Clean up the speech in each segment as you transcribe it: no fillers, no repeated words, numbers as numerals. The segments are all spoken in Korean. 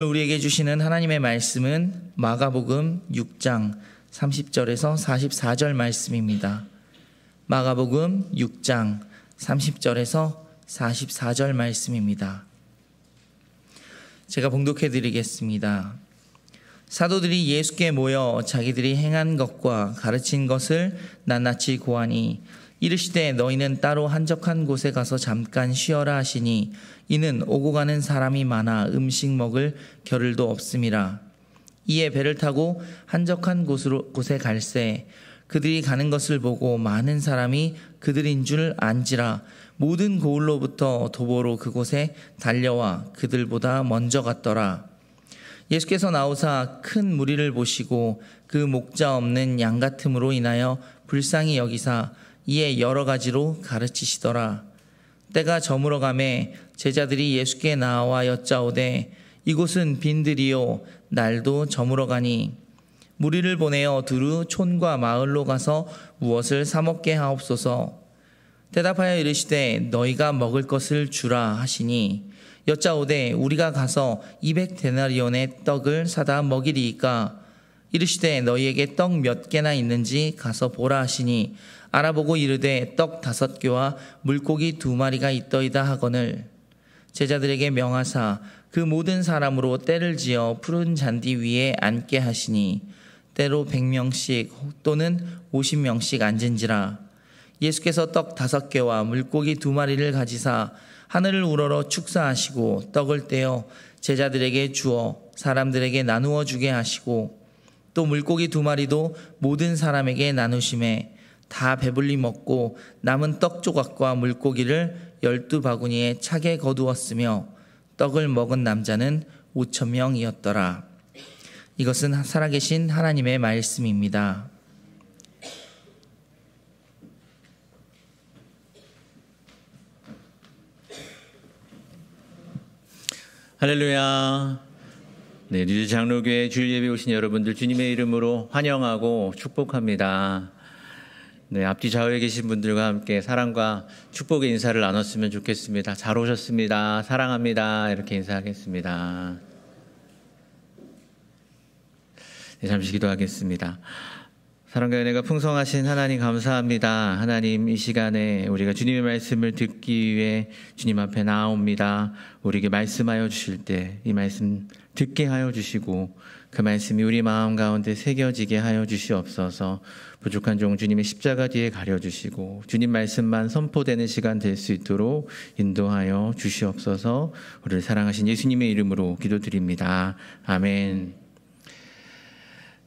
우리에게 주시는 하나님의 말씀은 마가복음 6장 30절에서 44절 말씀입니다. 마가복음 6장 30절에서 44절 말씀입니다. 제가 봉독해 드리겠습니다. 사도들이 예수께 모여 자기들이 행한 것과 가르친 것을 낱낱이 고하니 이르시되 너희는 따로 한적한 곳에 가서 잠깐 쉬어라 하시니 이는 오고 가는 사람이 많아 음식 먹을 겨를도 없음이라. 이에 배를 타고 한적한 곳에 갈새 그들이 가는 것을 보고 많은 사람이 그들인 줄 안지라. 모든 고을로부터 도보로 그곳에 달려와 그들보다 먼저 갔더라. 예수께서 나오사 큰 무리를 보시고 그 목자 없는 양 같음으로 인하여 불쌍히 여기사 이에 여러 가지로 가르치시더라. 때가 저물어 가매 제자들이 예수께 나와 여짜오되 이곳은 빈들이요 날도 저물어 가니 무리를 보내어 두루 촌과 마을로 가서 무엇을 사 먹게 하옵소서. 대답하여 이르시되 너희가 먹을 것을 주라 하시니 여짜오되 우리가 가서 200데나리온의 떡을 사다 먹이리이까. 이르시되 너희에게 떡 몇 개나 있는지 가서 보라 하시니 알아보고 이르되 떡 5개와 물고기 2마리가 있더이다 하거늘 제자들에게 명하사 그 모든 사람으로 때를 지어 푸른 잔디 위에 앉게 하시니 때로 100명씩 또는 50명씩 앉은지라. 예수께서 떡 5개와 물고기 2마리를 가지사 하늘을 우러러 축사하시고 떡을 떼어 제자들에게 주어 사람들에게 나누어 주게 하시고 또 물고기 2마리도 모든 사람에게 나누심에 다 배불리 먹고 남은 떡 조각과 물고기를 12바구니에 차게 거두었으며 떡을 먹은 남자는 5,000명이었더라. 이것은 살아계신 하나님의 말씀입니다. 할렐루야. 네, 뉴즈 장로교회 주일 예배 오신 여러분들 주님의 이름으로 환영하고 축복합니다. 네, 앞뒤 좌우에 계신 분들과 함께 사랑과 축복의 인사를 나눴으면 좋겠습니다. 잘 오셨습니다. 사랑합니다. 이렇게 인사하겠습니다. 네, 잠시 기도하겠습니다. 사랑과 은혜가 풍성하신 하나님 감사합니다. 하나님, 이 시간에 우리가 주님의 말씀을 듣기 위해 주님 앞에 나아옵니다. 우리에게 말씀하여 주실 때 이 말씀 듣게 하여 주시고 그 말씀이 우리 마음 가운데 새겨지게 하여 주시옵소서. 부족한 종 주님의 십자가 뒤에 가려주시고 주님 말씀만 선포되는 시간 될 수 있도록 인도하여 주시옵소서. 우리를 사랑하신 예수님의 이름으로 기도드립니다. 아멘.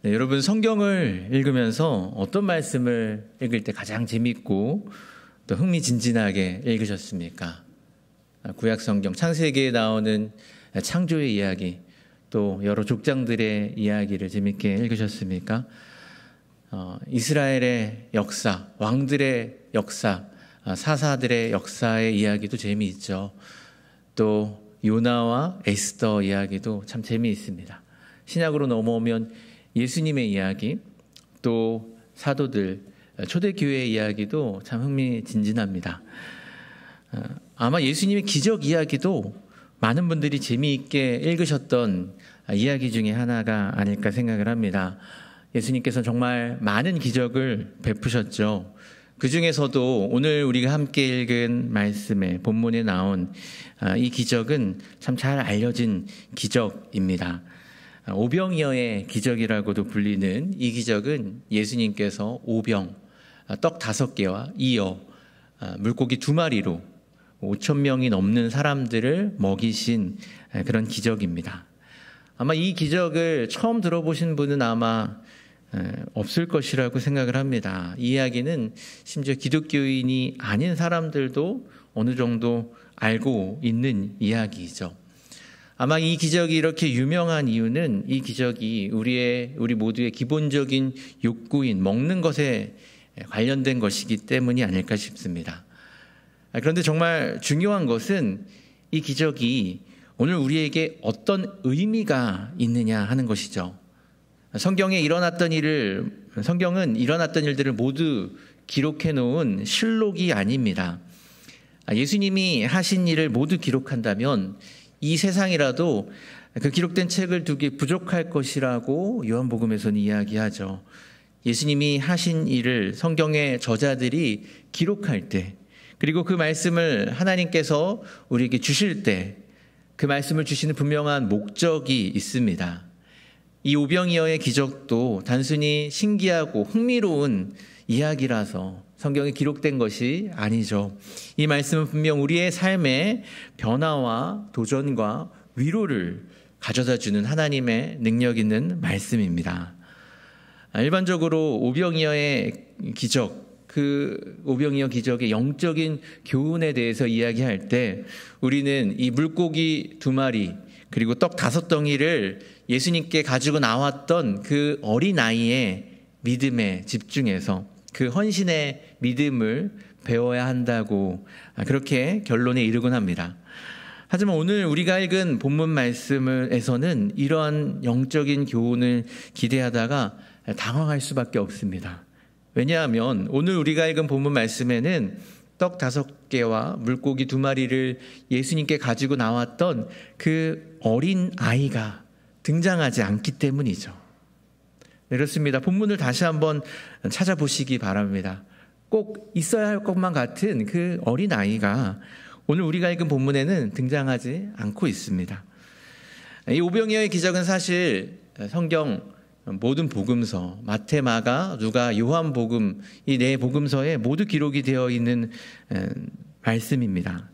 네, 여러분, 성경을 읽으면서 어떤 말씀을 읽을 때 가장 재밌고 또 흥미진진하게 읽으셨습니까? 구약 성경 창세기에 나오는 창조의 이야기, 또 여러 족장들의 이야기를 재밌게 읽으셨습니까? 이스라엘의 역사, 왕들의 역사, 사사들의 역사의 이야기도 재미있죠. 또 요나와 에스더 이야기도 참 재미있습니다. 신약으로 넘어오면 예수님의 이야기, 또 사도들, 초대교회의 이야기도 참 흥미진진합니다. 아마 예수님의 기적 이야기도 많은 분들이 재미있게 읽으셨던 이야기 중에 하나가 아닐까 생각을 합니다. 예수님께서 정말 많은 기적을 베푸셨죠. 그 중에서도 오늘 우리가 함께 읽은 말씀에 본문에 나온 이 기적은 참 잘 알려진 기적입니다. 오병이어의 기적이라고도 불리는 이 기적은 예수님께서 오병, 떡 5개와 이어 물고기 2마리로 5,000명이 넘는 사람들을 먹이신 그런 기적입니다. 아마 이 기적을 처음 들어보신 분은 아마 없을 것이라고 생각을 합니다. 이 이야기는 심지어 기독교인이 아닌 사람들도 어느 정도 알고 있는 이야기이죠. 아마 이 기적이 이렇게 유명한 이유는 이 기적이 우리 모두의 기본적인 욕구인 먹는 것에 관련된 것이기 때문이 아닐까 싶습니다. 그런데 정말 중요한 것은 이 기적이 오늘 우리에게 어떤 의미가 있느냐 하는 것이죠. 성경은 일어났던 일들을 모두 기록해 놓은 실록이 아닙니다. 예수님이 하신 일을 모두 기록한다면 이 세상이라도 그 기록된 책을 두기 부족할 것이라고 요한복음에서는 이야기하죠. 예수님이 하신 일을 성경의 저자들이 기록할 때, 그리고 그 말씀을 하나님께서 우리에게 주실 때 그 말씀을 주시는 분명한 목적이 있습니다. 이 오병이어의 기적도 단순히 신기하고 흥미로운 이야기라서 성경에 기록된 것이 아니죠. 이 말씀은 분명 우리의 삶의 변화와 도전과 위로를 가져다주는 하나님의 능력 있는 말씀입니다. 일반적으로 오병이어의 기적, 그 오병이어 기적의 영적인 교훈에 대해서 이야기할 때 우리는 이 물고기 2마리 그리고 떡 5덩이를 예수님께 가지고 나왔던 그 어린아이의 믿음에 집중해서 그 헌신의 믿음을 배워야 한다고 그렇게 결론에 이르곤 합니다. 하지만 오늘 우리가 읽은 본문 말씀에서는 이러한 영적인 교훈을 기대하다가 당황할 수밖에 없습니다. 왜냐하면 오늘 우리가 읽은 본문 말씀에는 떡 5개와 물고기 2마리를 예수님께 가지고 나왔던 그 어린 아이가 등장하지 않기 때문이죠. 그렇습니다. 본문을 다시 한번 찾아보시기 바랍니다. 꼭 있어야 할 것만 같은 그 어린 아이가 오늘 우리가 읽은 본문에는 등장하지 않고 있습니다. 이 오병이어의 기적은 사실 성경 모든 복음서, 마태, 마가, 누가, 요한복음 이 네 복음서에 모두 기록이 되어 있는 말씀입니다.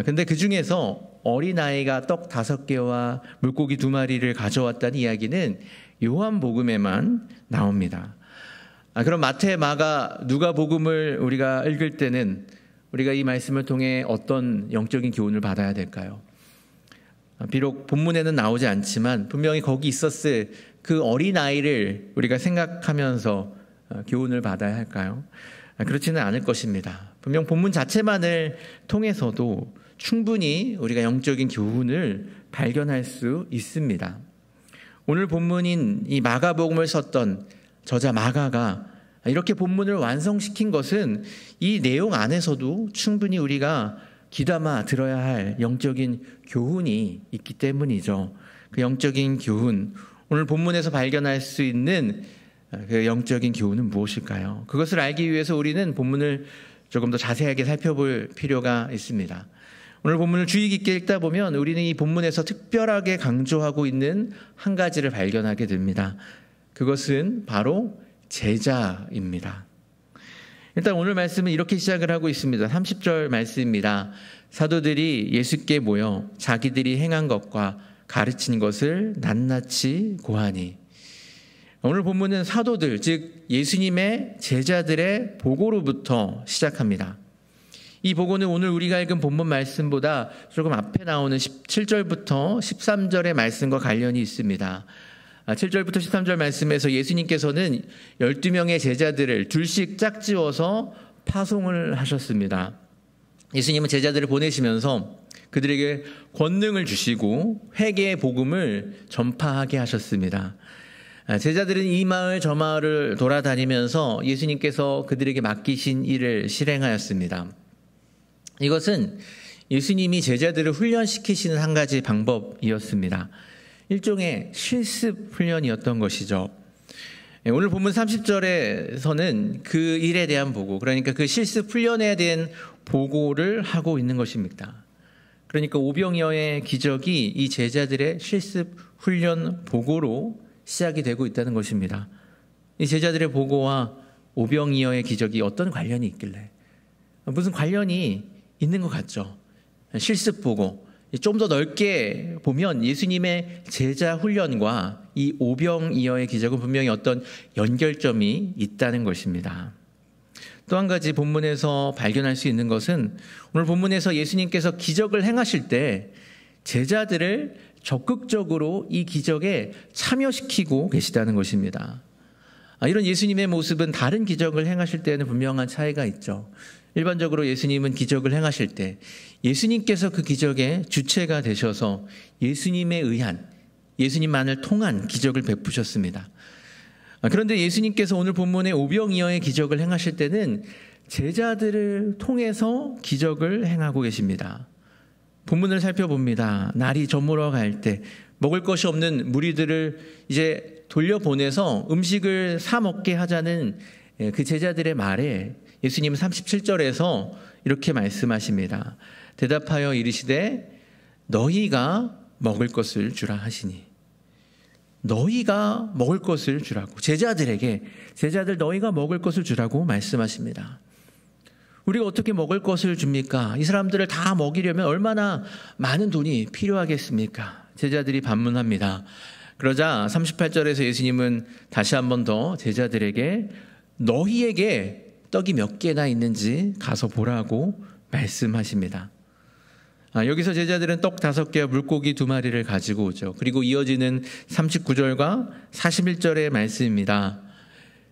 근데 그 중에서 어린아이가 떡 5개와 물고기 2마리를 가져왔다는 이야기는 요한복음에만 나옵니다. 그럼 마태, 마가, 누가복음을 우리가 읽을 때는 우리가 이 말씀을 통해 어떤 영적인 교훈을 받아야 될까요? 비록 본문에는 나오지 않지만 분명히 거기 있었을 그 어린아이를 우리가 생각하면서 교훈을 받아야 할까요? 그렇지는 않을 것입니다. 분명 본문 자체만을 통해서도 충분히 우리가 영적인 교훈을 발견할 수 있습니다. 오늘 본문인 이 마가복음을 썼던 저자 마가가 이렇게 본문을 완성시킨 것은 이 내용 안에서도 충분히 우리가 귀담아 들어야 할 영적인 교훈이 있기 때문이죠. 그 영적인 교훈, 오늘 본문에서 발견할 수 있는 그 영적인 교훈은 무엇일까요? 그것을 알기 위해서 우리는 본문을 조금 더 자세하게 살펴볼 필요가 있습니다. 오늘 본문을 주의 깊게 읽다 보면 우리는 이 본문에서 특별하게 강조하고 있는 한 가지를 발견하게 됩니다. 그것은 바로 제자입니다. 일단 오늘 말씀은 이렇게 시작을 하고 있습니다. 30절 말씀입니다. 사도들이 예수께 모여 자기들이 행한 것과 가르친 것을 낱낱이 고하니. 오늘 본문은 사도들, 즉 예수님의 제자들의 보고로부터 시작합니다. 이 보고는 오늘 우리가 읽은 본문 말씀보다 조금 앞에 나오는 17절부터 13절의 말씀과 관련이 있습니다. 7절부터 13절 말씀에서 예수님께서는 12명의 제자들을 둘씩 짝지어서 파송을 하셨습니다. 예수님은 제자들을 보내시면서 그들에게 권능을 주시고 회개의 복음을 전파하게 하셨습니다. 제자들은 이 마을 저 마을을 돌아다니면서 예수님께서 그들에게 맡기신 일을 실행하였습니다. 이것은 예수님이 제자들을 훈련시키시는 한 가지 방법이었습니다. 일종의 실습 훈련이었던 것이죠. 오늘 본문 30절에서는 그 일에 대한 보고, 그러니까 그 실습 훈련에 대한 보고를 하고 있는 것입니다. 그러니까 오병이어의 기적이 이 제자들의 실습 훈련 보고로 시작이 되고 있다는 것입니다. 이 제자들의 보고와 오병이어의 기적이 어떤 관련이 있길래? 무슨 관련이 있는 것 같죠. 실습 보고. 좀 더 넓게 보면 예수님의 제자 훈련과 이 오병이어의 기적은 분명히 어떤 연결점이 있다는 것입니다. 또 한 가지 본문에서 발견할 수 있는 것은 오늘 본문에서 예수님께서 기적을 행하실 때 제자들을 적극적으로 이 기적에 참여시키고 계시다는 것입니다. 이런 예수님의 모습은 다른 기적을 행하실 때는 분명한 차이가 있죠. 일반적으로 예수님은 기적을 행하실 때 예수님께서 그 기적의 주체가 되셔서 예수님에 의한, 예수님만을 통한 기적을 베푸셨습니다. 그런데 예수님께서 오늘 본문의 오병이어의 기적을 행하실 때는 제자들을 통해서 기적을 행하고 계십니다. 본문을 살펴봅니다. 날이 저물어 갈 때 먹을 것이 없는 무리들을 이제 돌려보내서 음식을 사 먹게 하자는 그 제자들의 말에 예수님은 37절에서 이렇게 말씀하십니다. 대답하여 이르시되 너희가 먹을 것을 주라 하시니, 너희가 먹을 것을 주라고, 제자들 너희가 먹을 것을 주라고 말씀하십니다. 우리가 어떻게 먹을 것을 줍니까? 이 사람들을 다 먹이려면 얼마나 많은 돈이 필요하겠습니까? 제자들이 반문합니다. 그러자 38절에서 예수님은 다시 한 번 더 제자들에게 너희에게 떡이 몇 개나 있는지 가서 보라고 말씀하십니다. 여기서 제자들은 떡 5개와 물고기 2마리를 가지고 오죠. 그리고 이어지는 39절과 41절의 말씀입니다.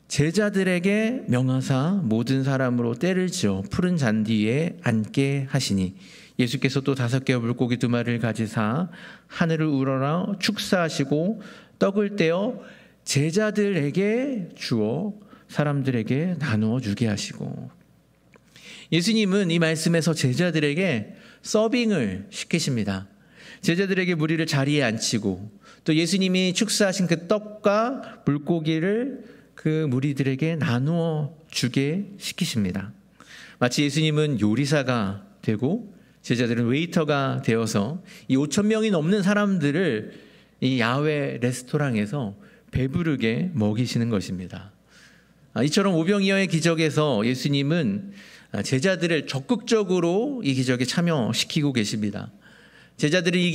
제자들에게 명하사 모든 사람으로 때를 지어 푸른 잔디에 앉게 하시니 예수께서 또 5개와 물고기 2마리를 가지사 하늘을 우러러 축사하시고 떡을 떼어 제자들에게 주어 사람들에게 나누어 주게 하시고, 예수님은 이 말씀에서 제자들에게 서빙을 시키십니다. 제자들에게 무리를 자리에 앉히고 또 예수님이 축사하신 그 떡과 물고기를 그 무리들에게 나누어 주게 시키십니다. 마치 예수님은 요리사가 되고 제자들은 웨이터가 되어서 이 5,000명이 넘는 사람들을 이 야외 레스토랑에서 배부르게 먹이시는 것입니다. 이처럼 오병이어의 기적에서 예수님은 제자들을 적극적으로 이 기적에 참여시키고 계십니다. 제자들이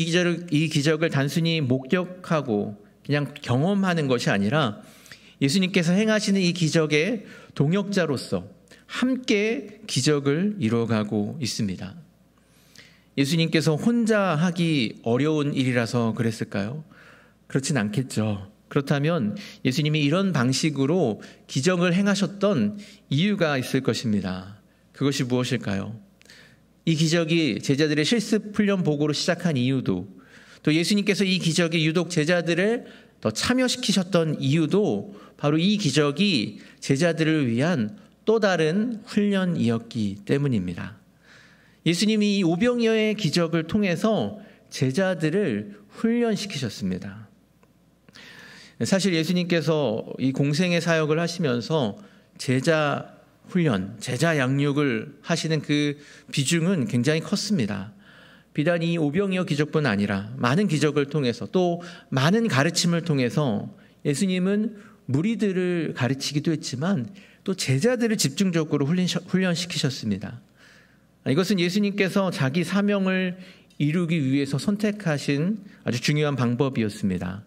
이 기적을 단순히 목격하고 그냥 경험하는 것이 아니라 예수님께서 행하시는 이 기적의 동역자로서 함께 기적을 이루어가고 있습니다. 예수님께서 혼자 하기 어려운 일이라서 그랬을까요? 그렇진 않겠죠. 그렇다면 예수님이 이런 방식으로 기적을 행하셨던 이유가 있을 것입니다. 그것이 무엇일까요? 이 기적이 제자들의 실습 훈련 보고로 시작한 이유도, 또 예수님께서 이 기적에 유독 제자들을 더 참여시키셨던 이유도 바로 이 기적이 제자들을 위한 또 다른 훈련이었기 때문입니다. 예수님이 이 오병이어의 기적을 통해서 제자들을 훈련시키셨습니다. 사실 예수님께서 이 공생의 사역을 하시면서 제자 훈련, 제자 양육을 하시는 그 비중은 굉장히 컸습니다. 비단 이 오병이어 기적뿐 아니라 많은 기적을 통해서 또 많은 가르침을 통해서 예수님은 무리들을 가르치기도 했지만 또 제자들을 집중적으로 훈련시키셨습니다. 이것은 예수님께서 자기 사명을 이루기 위해서 선택하신 아주 중요한 방법이었습니다.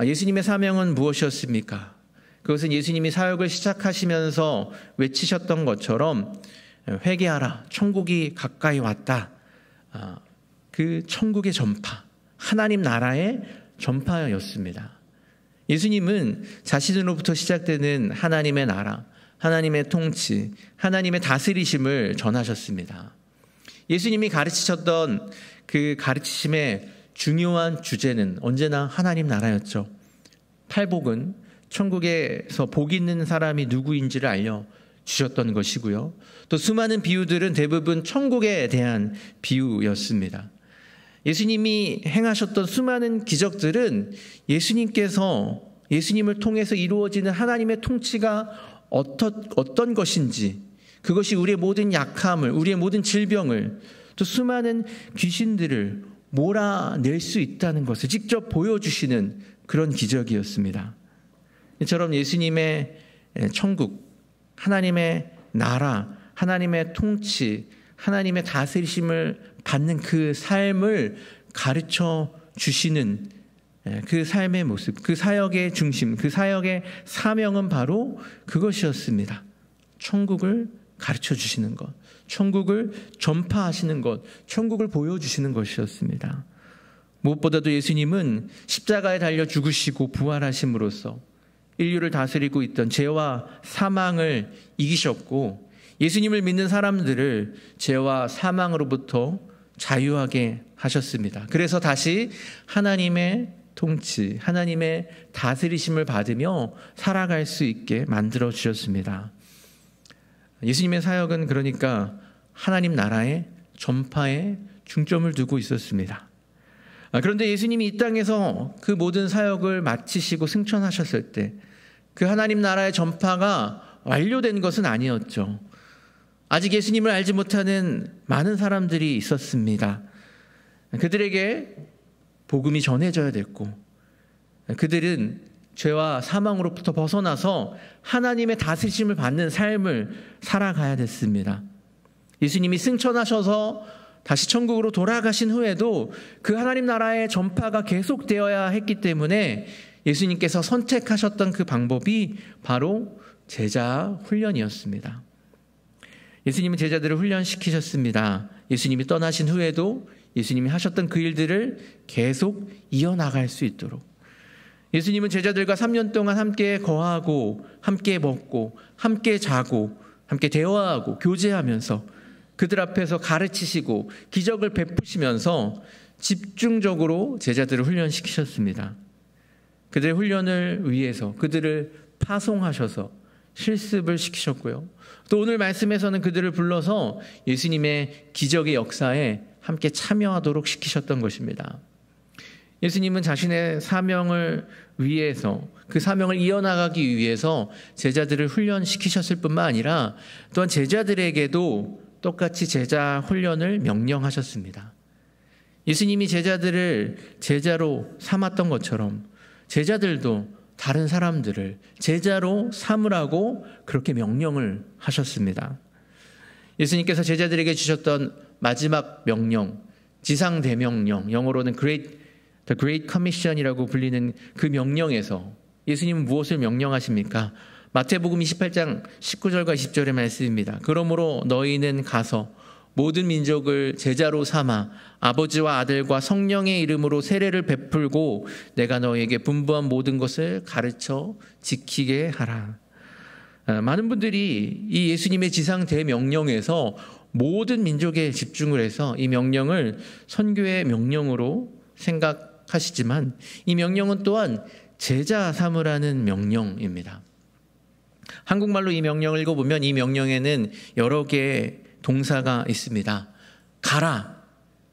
예수님의 사명은 무엇이었습니까? 그것은 예수님이 사역을 시작하시면서 외치셨던 것처럼 회개하라, 천국이 가까이 왔다. 그 천국의 전파, 하나님 나라의 전파였습니다. 예수님은 자신으로부터 시작되는 하나님의 나라, 하나님의 통치, 하나님의 다스리심을 전하셨습니다. 예수님이 가르치셨던 그 가르치심의 중요한 주제는 언제나 하나님 나라였죠. 팔복은 천국에서 복 있는 사람이 누구인지를 알려주셨던 것이고요. 또 수많은 비유들은 대부분 천국에 대한 비유였습니다. 예수님이 행하셨던 수많은 기적들은 예수님을 통해서 이루어지는 하나님의 통치가 어떤 것인지, 그것이 우리의 모든 약함을, 우리의 모든 질병을, 또 수많은 귀신들을 몰아낼 수 있다는 것을 직접 보여주시는 그런 기적이었습니다. 이처럼 예수님의 천국, 하나님의 나라, 하나님의 통치, 하나님의 다스리심을 받는 그 삶을 가르쳐 주시는 그 삶의 모습, 그 사역의 중심, 그 사역의 사명은 바로 그것이었습니다. 천국을 가르쳐 주시는 것, 천국을 전파하시는 것, 천국을 보여주시는 것이었습니다. 무엇보다도 예수님은 십자가에 달려 죽으시고 부활하심으로써 인류를 다스리고 있던 죄와 사망을 이기셨고, 예수님을 믿는 사람들을 죄와 사망으로부터 자유하게 하셨습니다. 그래서 다시 하나님의 통치, 하나님의 다스리심을 받으며 살아갈 수 있게 만들어 주셨습니다. 예수님의 사역은 그러니까 하나님 나라의 전파에 중점을 두고 있었습니다. 그런데 예수님이 이 땅에서 그 모든 사역을 마치시고 승천하셨을 때 그 하나님 나라의 전파가 완료된 것은 아니었죠. 아직 예수님을 알지 못하는 많은 사람들이 있었습니다. 그들에게 복음이 전해져야 됐고, 그들은 죄와 사망으로부터 벗어나서 하나님의 다스림을 받는 삶을 살아가야 됐습니다. 예수님이 승천하셔서 다시 천국으로 돌아가신 후에도 그 하나님 나라의 전파가 계속되어야 했기 때문에 예수님께서 선택하셨던 그 방법이 바로 제자 훈련이었습니다. 예수님은 제자들을 훈련시키셨습니다. 예수님이 떠나신 후에도 예수님이 하셨던 그 일들을 계속 이어나갈 수 있도록. 예수님은 제자들과 3년 동안 함께 거하고 함께 먹고 함께 자고 함께 대화하고 교제하면서 그들 앞에서 가르치시고 기적을 베푸시면서 집중적으로 제자들을 훈련시키셨습니다. 그들의 훈련을 위해서 그들을 파송하셔서 실습을 시키셨고요. 또 오늘 말씀에서는 그들을 불러서 예수님의 기적의 역사에 함께 참여하도록 시키셨던 것입니다. 예수님은 자신의 사명을 위해서, 그 사명을 이어나가기 위해서 제자들을 훈련시키셨을 뿐만 아니라 또한 제자들에게도 똑같이 제자 훈련을 명령하셨습니다. 예수님이 제자들을 제자로 삼았던 것처럼 제자들도 다른 사람들을 제자로 삼으라고 그렇게 명령을 하셨습니다. 예수님께서 제자들에게 주셨던 마지막 명령, 지상 대명령, 영어로는 The Great Commission이라고 불리는 그 명령에서 예수님은 무엇을 명령하십니까? 마태복음 28장 19절과 20절의 말씀입니다. 그러므로 너희는 가서 모든 민족을 제자로 삼아 아버지와 아들과 성령의 이름으로 세례를 베풀고 내가 너희에게 분부한 모든 것을 가르쳐 지키게 하라. 많은 분들이 이 예수님의 지상 대명령에서 모든 민족에 집중을 해서 이 명령을 선교의 명령으로 생각하시지만 이 명령은 또한 제자 삼으라는 명령입니다. 한국말로 이 명령을 읽어보면 이 명령에는 여러 개의 동사가 있습니다. 가라,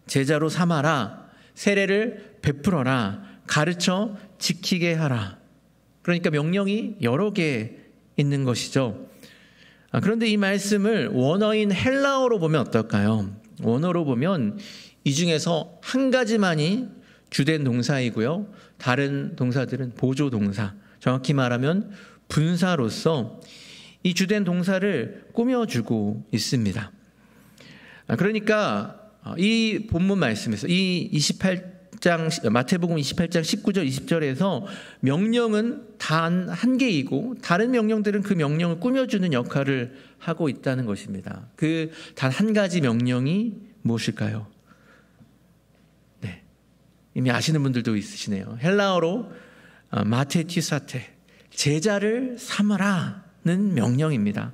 제자로 삼아라, 세례를 베풀어라, 가르쳐 지키게 하라. 그러니까 명령이 여러 개 있는 것이죠. 그런데 이 말씀을 원어인 헬라어로 보면 어떨까요? 원어로 보면 이 중에서 한 가지만이 주된 동사이고요. 다른 동사들은 보조 동사, 정확히 말하면 분사로서 이 주된 동사를 꾸며주고 있습니다. 그러니까 이 본문 말씀에서 이 28장 마태복음 28장 19절 20절에서 명령은 단 한 개이고 다른 명령들은 그 명령을 꾸며주는 역할을 하고 있다는 것입니다. 그 단 한 가지 명령이 무엇일까요? 네, 이미 아시는 분들도 있으시네요. 헬라어로 마테티사테, 제자를 삼으라는 명령입니다.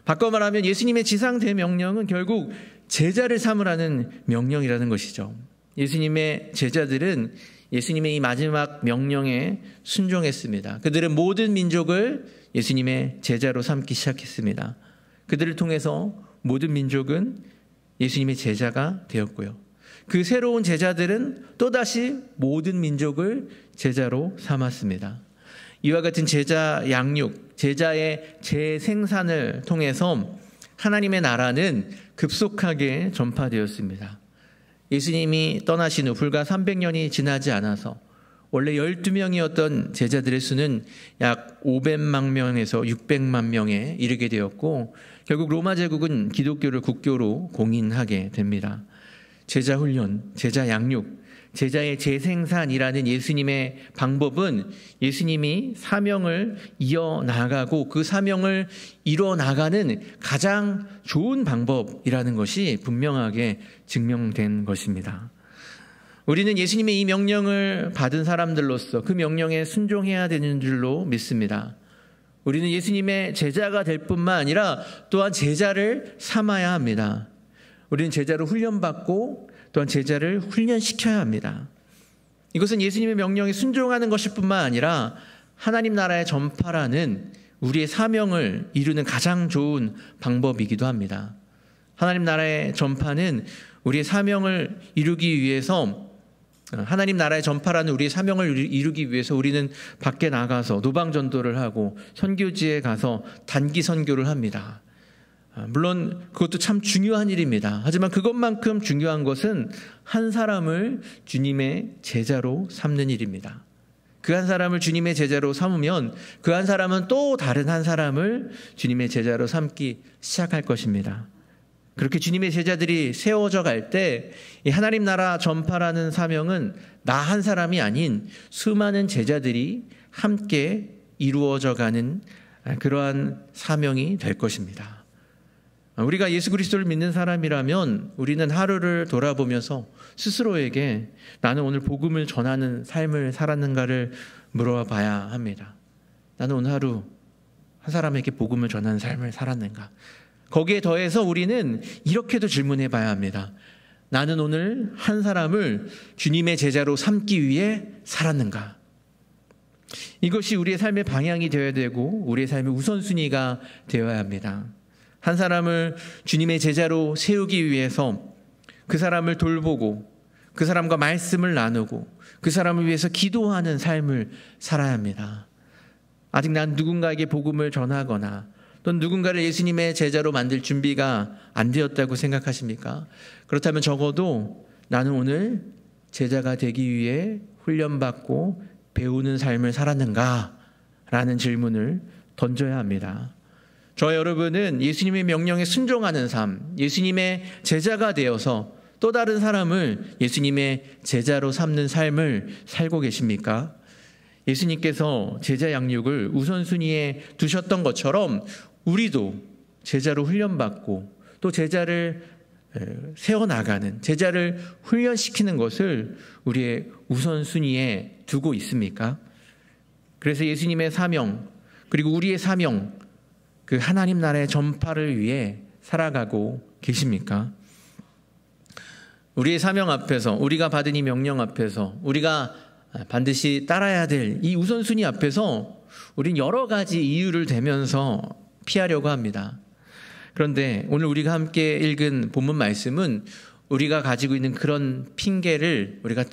바꿔 말하면 예수님의 지상 대명령은 결국 제자를 삼으라는 명령이라는 것이죠. 예수님의 제자들은 예수님의 이 마지막 명령에 순종했습니다. 그들은 모든 민족을 예수님의 제자로 삼기 시작했습니다. 그들을 통해서 모든 민족은 예수님의 제자가 되었고요. 그 새로운 제자들은 또다시 모든 민족을 제자로 삼았습니다. 이와 같은 제자 양육, 제자의 재생산을 통해서 하나님의 나라는 급속하게 전파되었습니다. 예수님이 떠나신 후 불과 300년이 지나지 않아서 원래 12명이었던 제자들의 수는 약 500만 명에서 600만 명에 이르게 되었고 결국 로마 제국은 기독교를 국교로 공인하게 됩니다. 제자 훈련, 제자 양육, 제자의 재생산이라는 예수님의 방법은 예수님이 사명을 이어나가고 그 사명을 이뤄나가는 가장 좋은 방법이라는 것이 분명하게 증명된 것입니다. 우리는 예수님의 이 명령을 받은 사람들로서 그 명령에 순종해야 되는 줄로 믿습니다. 우리는 예수님의 제자가 될 뿐만 아니라 또한 제자를 삼아야 합니다. 우리는 제자로 훈련받고 또한 제자를 훈련시켜야 합니다. 이것은 예수님의 명령에 순종하는 것일 뿐만 아니라 하나님 나라의 전파라는 우리의 사명을 이루는 가장 좋은 방법이기도 합니다. 하나님 나라의 전파는 우리의 사명을 이루기 위해서 하나님 나라의 전파라는 우리의 사명을 이루기 위해서 우리는 밖에 나가서 노방전도를 하고 선교지에 가서 단기 선교를 합니다. 물론 그것도 참 중요한 일입니다. 하지만 그것만큼 중요한 것은 한 사람을 주님의 제자로 삼는 일입니다. 그 한 사람을 주님의 제자로 삼으면 그 한 사람은 또 다른 한 사람을 주님의 제자로 삼기 시작할 것입니다. 그렇게 주님의 제자들이 세워져 갈 때 이 하나님 나라 전파라는 사명은 나 한 사람이 아닌 수많은 제자들이 함께 이루어져 가는 그러한 사명이 될 것입니다. 우리가 예수 그리스도를 믿는 사람이라면 우리는 하루를 돌아보면서 스스로에게 나는 오늘 복음을 전하는 삶을 살았는가를 물어봐야 합니다. 나는 오늘 하루 한 사람에게 복음을 전하는 삶을 살았는가? 거기에 더해서 우리는 이렇게도 질문해 봐야 합니다. 나는 오늘 한 사람을 주님의 제자로 삼기 위해 살았는가? 이것이 우리의 삶의 방향이 되어야 되고 우리의 삶의 우선순위가 되어야 합니다. 한 사람을 주님의 제자로 세우기 위해서 그 사람을 돌보고 그 사람과 말씀을 나누고 그 사람을 위해서 기도하는 삶을 살아야 합니다. 아직 난 누군가에게 복음을 전하거나 또 누군가를 예수님의 제자로 만들 준비가 안 되었다고 생각하십니까? 그렇다면 적어도 나는 오늘 제자가 되기 위해 훈련받고 배우는 삶을 살았는가? 라는 질문을 던져야 합니다. 저와 여러분은 예수님의 명령에 순종하는 삶, 예수님의 제자가 되어서 또 다른 사람을 예수님의 제자로 삼는 삶을 살고 계십니까? 예수님께서 제자 양육을 우선순위에 두셨던 것처럼 우리도 제자로 훈련받고 또 제자를 세워나가는, 제자를 훈련시키는 것을 우리의 우선순위에 두고 있습니까? 그래서 예수님의 사명, 그리고 우리의 사명, 그 하나님 나라의 전파를 위해 살아가고 계십니까? 우리의 사명 앞에서, 우리가 받은 이 명령 앞에서, 우리가 반드시 따라야 될 이 우선순위 앞에서 우린 여러 가지 이유를 대면서 피하려고 합니다. 그런데 오늘 우리가 함께 읽은 본문 말씀은 우리가 가지고 있는 그런 핑계를 우리가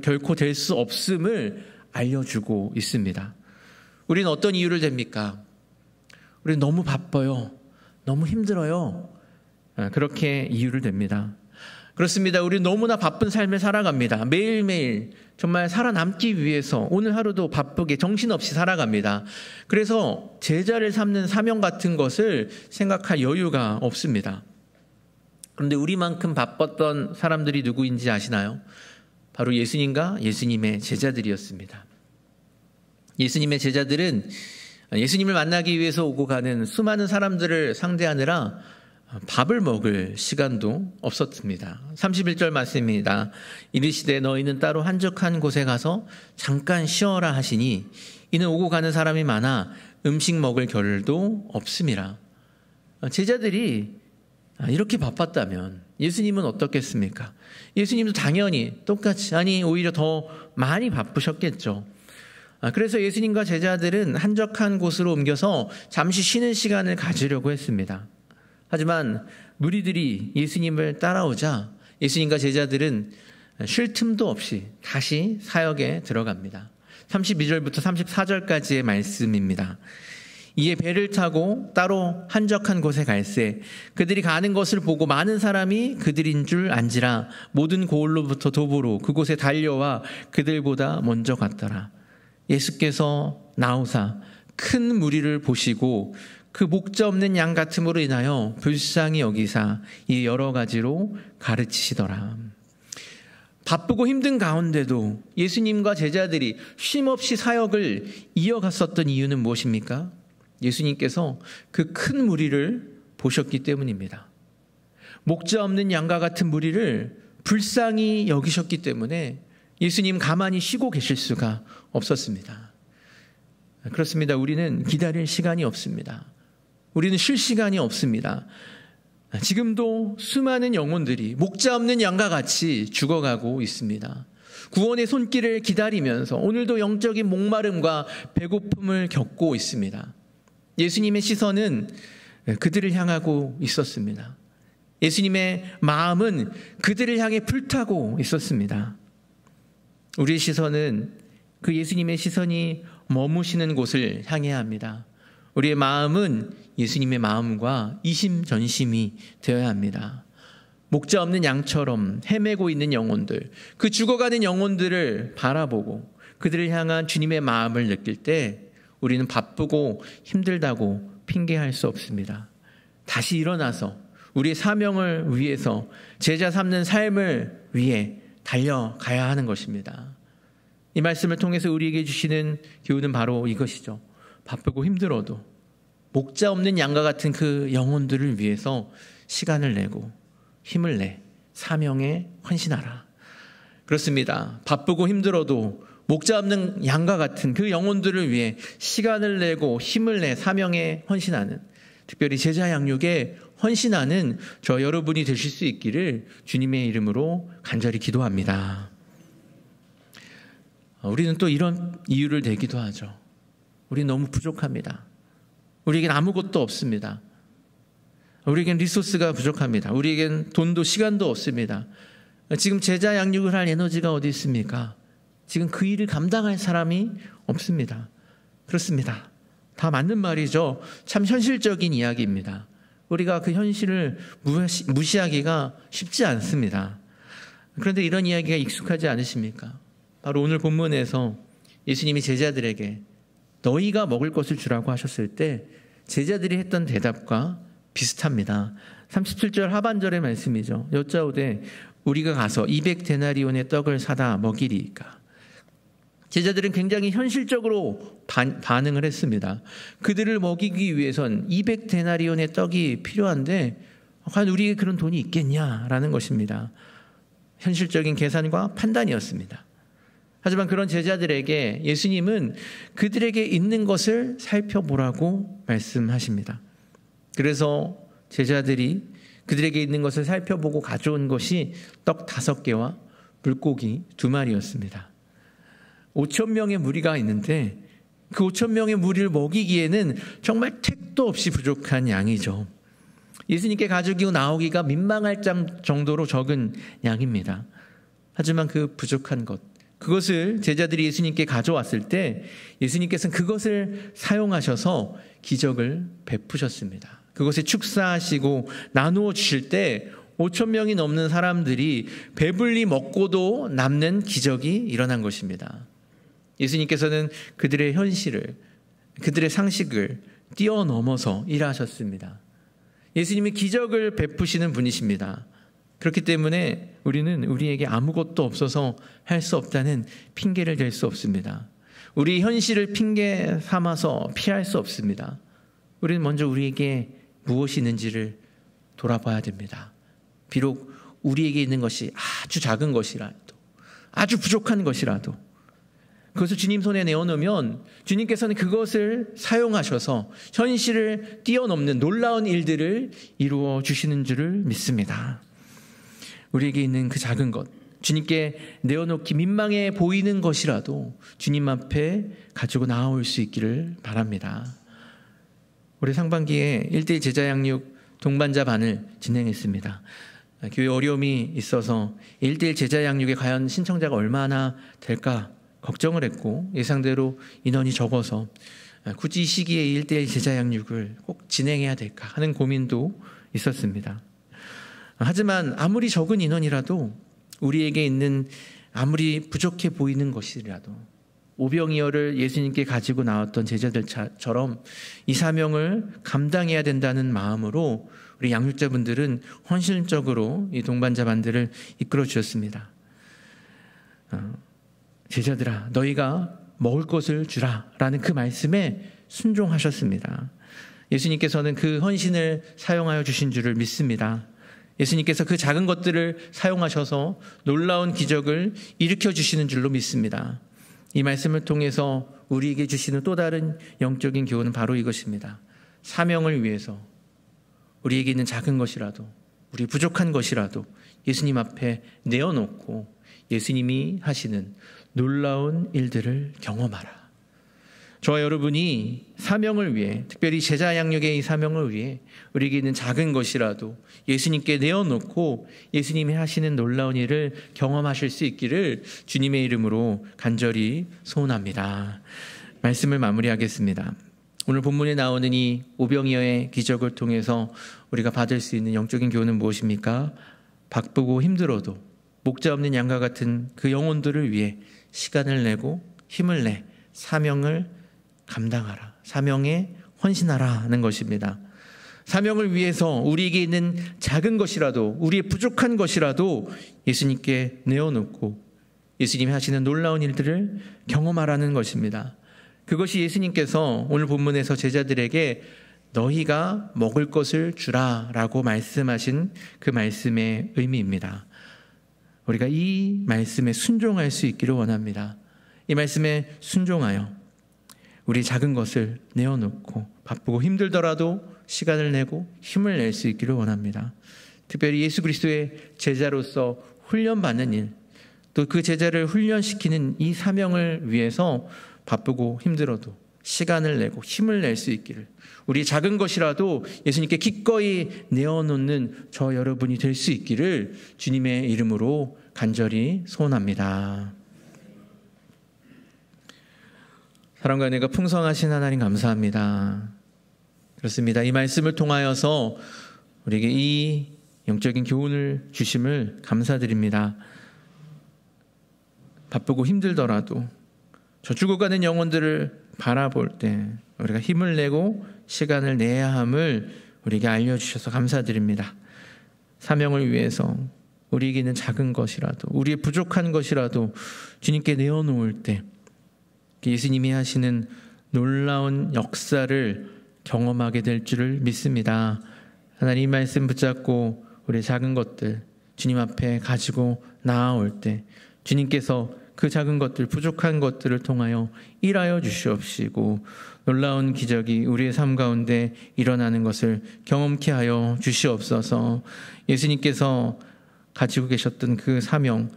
결코 댈 수 없음을 알려주고 있습니다. 우리는 어떤 이유를 댑니까? 우리는 너무 바빠요. 너무 힘들어요. 그렇게 이유를 댑니다. 그렇습니다. 우리는 너무나 바쁜 삶을 살아갑니다. 매일매일 정말 살아남기 위해서 오늘 하루도 바쁘게 정신없이 살아갑니다. 그래서 제자를 삼는 사명 같은 것을 생각할 여유가 없습니다. 그런데 우리만큼 바빴던 사람들이 누구인지 아시나요? 바로 예수님과 예수님의 제자들이었습니다. 예수님의 제자들은 예수님을 만나기 위해서 오고 가는 수많은 사람들을 상대하느라 밥을 먹을 시간도 없었습니다. 31절 말씀입니다. 이르시되 너희는 따로 한적한 곳에 가서 잠깐 쉬어라 하시니 이는 오고 가는 사람이 많아 음식 먹을 겨를도 없음이라. 제자들이 이렇게 바빴다면 예수님은 어떻겠습니까? 예수님도 당연히 똑같이, 아니 오히려 더 많이 바쁘셨겠죠. 그래서 예수님과 제자들은 한적한 곳으로 옮겨서 잠시 쉬는 시간을 가지려고 했습니다. 하지만 무리들이 예수님을 따라오자 예수님과 제자들은 쉴 틈도 없이 다시 사역에 들어갑니다. 32절부터 34절까지의 말씀입니다. 이에 배를 타고 따로 한적한 곳에 갈새 그들이 가는 것을 보고 많은 사람이 그들인 줄 안지라 모든 고을로부터 도보로 그곳에 달려와 그들보다 먼저 갔더라. 예수께서 나오사 큰 무리를 보시고 그 목자 없는 양 같음으로 인하여 불쌍히 여기사 이 여러 가지로 가르치시더라. 바쁘고 힘든 가운데도 예수님과 제자들이 쉼없이 사역을 이어갔었던 이유는 무엇입니까? 예수님께서 그 큰 무리를 보셨기 때문입니다. 목자 없는 양과 같은 무리를 불쌍히 여기셨기 때문에 예수님 가만히 쉬고 계실 수가 없었습니다. 그렇습니다. 우리는 기다릴 시간이 없습니다. 우리는 쉴 시간이 없습니다. 지금도 수많은 영혼들이 목자 없는 양과 같이 죽어가고 있습니다. 구원의 손길을 기다리면서 오늘도 영적인 목마름과 배고픔을 겪고 있습니다. 예수님의 시선은 그들을 향하고 있었습니다. 예수님의 마음은 그들을 향해 불타고 있었습니다. 우리의 시선은 그 예수님의 시선이 머무시는 곳을 향해야 합니다. 우리의 마음은 예수님의 마음과 이심전심이 되어야 합니다. 목자 없는 양처럼 헤매고 있는 영혼들, 그 죽어가는 영혼들을 바라보고 그들을 향한 주님의 마음을 느낄 때 우리는 바쁘고 힘들다고 핑계할 수 없습니다. 다시 일어나서 우리의 사명을 위해서 제자 삼는 삶을 위해 달려가야 하는 것입니다. 이 말씀을 통해서 우리에게 주시는 교훈은 바로 이것이죠. 바쁘고 힘들어도 목자 없는 양과 같은 그 영혼들을 위해서 시간을 내고 힘을 내 사명에 헌신하라. 그렇습니다. 바쁘고 힘들어도 목자 없는 양과 같은 그 영혼들을 위해 시간을 내고 힘을 내 사명에 헌신하는, 특별히 제자 양육에 헌신하는 저 여러분이 되실 수 있기를 주님의 이름으로 간절히 기도합니다. 우리는 또 이런 이유를 대기도 하죠. 우리는 너무 부족합니다. 우리에겐 아무것도 없습니다. 우리에겐 리소스가 부족합니다. 우리에겐 돈도 시간도 없습니다. 지금 제자 양육을 할 에너지가 어디 있습니까? 지금 그 일을 감당할 사람이 없습니다. 그렇습니다. 다 맞는 말이죠. 참 현실적인 이야기입니다. 우리가 그 현실을 무시하기가 쉽지 않습니다. 그런데 이런 이야기가 익숙하지 않으십니까? 바로 오늘 본문에서 예수님이 제자들에게 너희가 먹을 것을 주라고 하셨을 때 제자들이 했던 대답과 비슷합니다. 37절 하반절의 말씀이죠. 여짜오되 우리가 가서 200데나리온의 떡을 사다 먹이리이까. 제자들은 굉장히 현실적으로 반응을 했습니다. 그들을 먹이기 위해선 200데나리온의 떡이 필요한데 과연 우리에게 그런 돈이 있겠냐라는 것입니다. 현실적인 계산과 판단이었습니다. 하지만 그런 제자들에게 예수님은 그들에게 있는 것을 살펴보라고 말씀하십니다. 그래서 제자들이 그들에게 있는 것을 살펴보고 가져온 것이 떡 5개와 물고기 2마리였습니다. 5,000명의 무리가 있는데 그 5,000명의 무리를 먹이기에는 정말 택도 없이 부족한 양이죠. 예수님께 가지고 나오기가 민망할 정도로 적은 양입니다. 하지만 그 부족한 것, 그것을 제자들이 예수님께 가져왔을 때 예수님께서는 그것을 사용하셔서 기적을 베푸셨습니다. 그것을 축사하시고 나누어 주실 때 5,000명이 넘는 사람들이 배불리 먹고도 남는 기적이 일어난 것입니다. 예수님께서는 그들의 현실을, 그들의 상식을 뛰어넘어서 일하셨습니다. 예수님이 기적을 베푸시는 분이십니다. 그렇기 때문에 우리는 우리에게 아무것도 없어서 할 수 없다는 핑계를 댈 수 없습니다. 우리 현실을 핑계 삼아서 피할 수 없습니다. 우리는 먼저 우리에게 무엇이 있는지를 돌아봐야 됩니다. 비록 우리에게 있는 것이 아주 작은 것이라도, 아주 부족한 것이라도 그것을 주님 손에 내어놓으면 주님께서는 그것을 사용하셔서 현실을 뛰어넘는 놀라운 일들을 이루어 주시는 줄을 믿습니다. 우리에게 있는 그 작은 것, 주님께 내어놓기 민망해 보이는 것이라도 주님 앞에 가지고 나올 수 있기를 바랍니다. 올해 상반기에 1:1 제자 양육 동반자 반을 진행했습니다. 교회 어려움이 있어서 1:1 제자 양육에 과연 신청자가 얼마나 될까 걱정을 했고 예상대로 인원이 적어서 굳이 이 시기에 1:1 제자 양육을 꼭 진행해야 될까 하는 고민도 있었습니다. 하지만 아무리 적은 인원이라도 우리에게 있는 아무리 부족해 보이는 것이라도 오병이어를 예수님께 가지고 나왔던 제자들처럼 이 사명을 감당해야 된다는 마음으로 우리 양육자분들은 헌신적으로 이 동반자반들을 이끌어 주셨습니다. 제자들아 너희가 먹을 것을 주라 라는 그 말씀에 순종하셨습니다. 예수님께서는 그 헌신을 사용하여 주신 줄을 믿습니다. 예수님께서 그 작은 것들을 사용하셔서 놀라운 기적을 일으켜 주시는 줄로 믿습니다. 이 말씀을 통해서 우리에게 주시는 또 다른 영적인 교훈은 바로 이것입니다. 사명을 위해서 우리에게 있는 작은 것이라도, 우리 부족한 것이라도 예수님 앞에 내어놓고 예수님이 하시는 놀라운 일들을 경험하라. 저와 여러분이 사명을 위해, 특별히 제자 양육의 이 사명을 위해 우리에게 있는 작은 것이라도 예수님께 내어놓고 예수님이 하시는 놀라운 일을 경험하실 수 있기를 주님의 이름으로 간절히 소원합니다. 말씀을 마무리하겠습니다. 오늘 본문에 나오는 이 오병이어의 기적을 통해서 우리가 받을 수 있는 영적인 교훈은 무엇입니까? 바쁘고 힘들어도 목자 없는 양과 같은 그 영혼들을 위해 시간을 내고 힘을 내 사명을 감당하라. 사명에 헌신하라는 것입니다. 사명을 위해서 우리에게 있는 작은 것이라도, 우리의 부족한 것이라도 예수님께 내어놓고 예수님이 하시는 놀라운 일들을 경험하라는 것입니다. 그것이 예수님께서 오늘 본문에서 제자들에게 너희가 먹을 것을 주라라고 말씀하신 그 말씀의 의미입니다. 우리가 이 말씀에 순종할 수 있기를 원합니다. 이 말씀에 순종하여 우리 작은 것을 내어놓고 바쁘고 힘들더라도 시간을 내고 힘을 낼 수 있기를 원합니다. 특별히 예수 그리스도의 제자로서 훈련받는 일, 또 그 제자를 훈련시키는 이 사명을 위해서 바쁘고 힘들어도 시간을 내고 힘을 낼 수 있기를, 우리 작은 것이라도 예수님께 기꺼이 내어놓는 저 여러분이 될 수 있기를 주님의 이름으로 간절히 소원합니다. 사랑과 은혜가 풍성하신 하나님 감사합니다. 그렇습니다. 이 말씀을 통하여서 우리에게 이 영적인 교훈을 주심을 감사드립니다. 바쁘고 힘들더라도 저 죽어가는 영혼들을 바라볼 때 우리가 힘을 내고 시간을 내야 함을 우리에게 알려주셔서 감사드립니다. 사명을 위해서 우리에게 있는 작은 것이라도, 우리의 부족한 것이라도 주님께 내어놓을 때 예수님이 하시는 놀라운 역사를 경험하게 될 줄을 믿습니다. 하나님, 이 말씀 붙잡고 우리의 작은 것들 주님 앞에 가지고 나아올 때 주님께서 그 작은 것들, 부족한 것들을 통하여 일하여 주시옵시고 놀라운 기적이 우리의 삶 가운데 일어나는 것을 경험케 하여 주시옵소서. 예수님께서 가지고 계셨던 그 사명,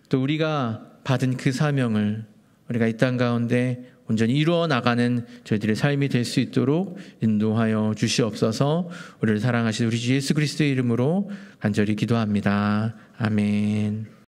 또 우리가 받은 그 사명을 우리가 이 땅 가운데 온전히 이루어 나가는 저희들의 삶이 될 수 있도록 인도하여 주시옵소서. 우리를 사랑하신 우리 주 예수 그리스도의 이름으로 간절히 기도합니다. 아멘.